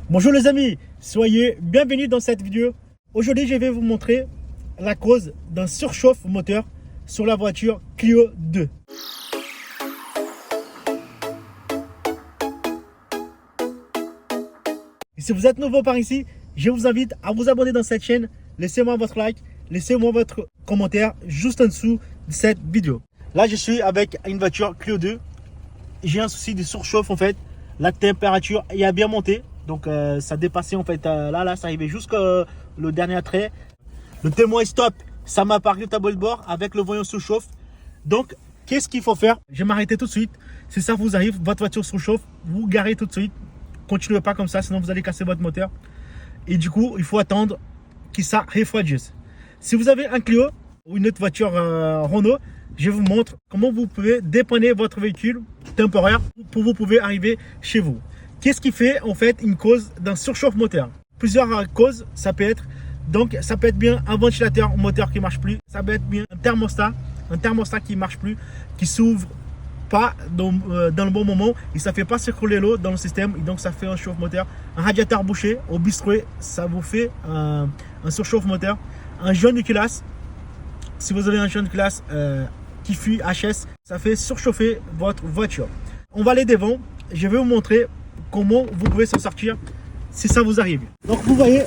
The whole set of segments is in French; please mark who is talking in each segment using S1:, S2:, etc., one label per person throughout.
S1: Bonjour les amis, soyez bienvenus dans cette vidéo. Aujourd'hui, je vais vous montrer la cause d'un surchauffe moteur sur la voiture Clio 2. Et si vous êtes nouveau par ici, je vous invite à vous abonner dans cette chaîne. Laissez-moi votre like, laissez-moi votre commentaire juste en dessous de cette vidéo. Là, je suis avec une voiture Clio 2. J'ai un souci de surchauffe en fait. La température a bien monté. Donc ça dépassait en fait, là ça arrivait jusqu'au le dernier trait. Le témoin stop, ça m'a apparu au tableau de bord avec le voyant surchauffe. Donc qu'est-ce qu'il faut faire? Je vais m'arrêter tout de suite. Si ça vous arrive, votre voiture surchauffe, vous garez tout de suite. Continuez pas comme ça, sinon vous allez casser votre moteur. Et du coup, il faut attendre que ça refroidisse. Si vous avez un Clio ou une autre voiture Renault, je vous montre comment vous pouvez dépanner votre véhicule temporaire pour vous pouvez arriver chez vous. Qu'est-ce qui fait en fait une cause d'un surchauffe moteur? Plusieurs causes, ça peut être. Donc ça peut être bien un ventilateur moteur qui marche plus, ça peut être bien un thermostat qui marche plus, qui s'ouvre pas dans le bon moment et ça fait pas circuler l'eau dans le système et donc ça fait un chauffe moteur. Un radiateur bouché au bistrot, ça vous fait un surchauffe moteur. Un jaune de culasse, si vous avez un jaune de culasse qui fuit HS, ça fait surchauffer votre voiture. On va aller devant, je vais vous montrer comment vous pouvez s'en sortir si ça vous arrive. Donc vous voyez,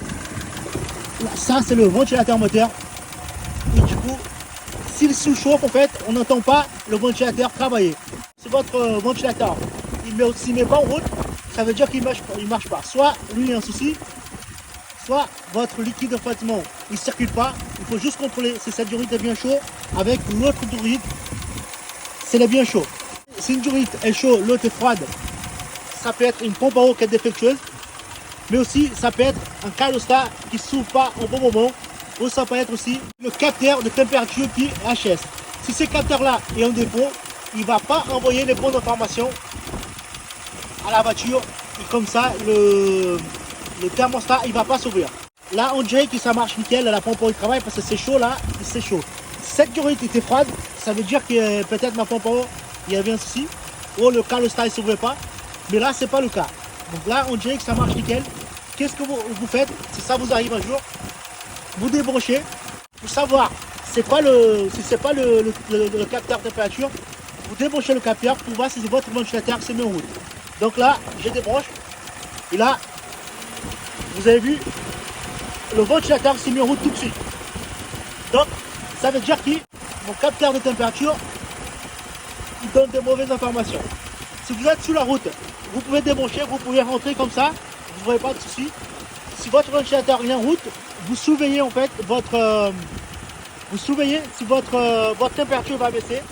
S1: ça c'est le ventilateur moteur. Et du coup, s'il surchauffe en fait, on n'entend pas le ventilateur travailler. Si votre ventilateur il ne met pas en route, ça veut dire qu'il marche pas. Soit lui il a un souci, soit votre liquide de refroidissement il ne circule pas. Il faut juste contrôler si cette durite est bien chaud avec l'autre durite, c'est bien chaud. Si une durite est chaude, l'autre est froide, ça peut être une pompe à eau qui est défectueuse, mais aussi ça peut être un calostat qui ne s'ouvre pas au bon moment, ou ça peut être aussi le capteur de température qui est HS. Si ce capteur là est en défaut, il ne va pas envoyer les bonnes informations à la voiture et comme ça le thermostat il ne va pas s'ouvrir. Là on dirait que ça marche nickel, la pompe à eau travaille parce que c'est chaud là, c'est chaud. Si cette durite était froide, ça veut dire que peut-être ma pompe à eau il y avait un souci, ou le calostat ne s'ouvrait pas. Mais là, ce n'est pas le cas. Donc là, on dirait que ça marche nickel. Qu'est-ce que vous faites si ça vous arrive un jour? Vous débranchez pour savoir si c'est pas le capteur température. Vous débranchez le capteur pour voir si votre ventilateur se met en route. Donc là, je débranche. Et là, vous avez vu, le ventilateur s'est mis en route tout de suite. Donc, ça veut dire que mon capteur de température, il donne de mauvaises informations. Si vous êtes sous la route, vous pouvez débrancher, vous pouvez rentrer comme ça, vous n'aurez pas de souci. Si votre ventilateur est en route, vous surveillez en fait si votre température va baisser.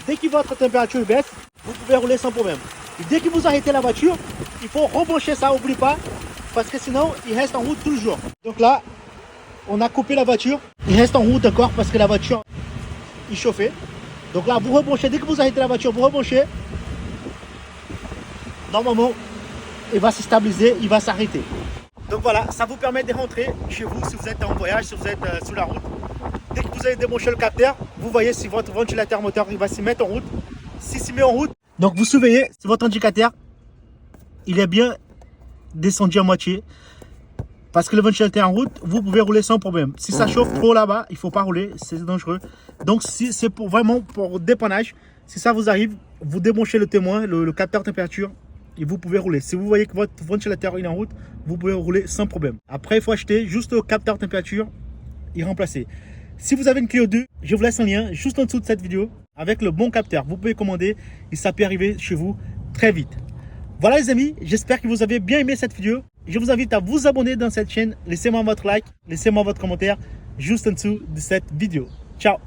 S1: Dès que votre température baisse, vous pouvez rouler sans problème. Et dès que vous arrêtez la voiture, il faut rebrancher ça, n'oubliez pas, parce que sinon il reste en route tout le jour. Donc là, on a coupé la voiture, il reste en route encore parce que la voiture est chauffée. Donc là, vous rebranchez, dès que vous arrêtez la voiture, vous rebranchez. Normalement, il va se stabiliser, il va s'arrêter. Donc voilà, ça vous permet de rentrer chez vous si vous êtes en voyage, si vous êtes sur la route. Dès que vous avez débranché le capteur, vous voyez si votre ventilateur moteur il va se mettre en route. S'il se met en route, donc vous surveillez si votre indicateur il est bien descendu à moitié. Parce que le ventilateur est en route, vous pouvez rouler sans problème. Si ça chauffe trop là-bas, il ne faut pas rouler, c'est dangereux. Donc si c'est vraiment pour dépannage, si ça vous arrive, vous débranchez le témoin, le capteur température, et vous pouvez rouler. Si vous voyez que votre ventilateur est en route, vous pouvez rouler sans problème. Après, il faut acheter juste le capteur température et remplacer. Si vous avez une Clio 2, je vous laisse un lien juste en dessous de cette vidéo avec le bon capteur. Vous pouvez commander et ça peut arriver chez vous très vite. Voilà les amis, j'espère que vous avez bien aimé cette vidéo. Je vous invite à vous abonner dans cette chaîne. Laissez-moi votre like, laissez-moi votre commentaire juste en dessous de cette vidéo. Ciao!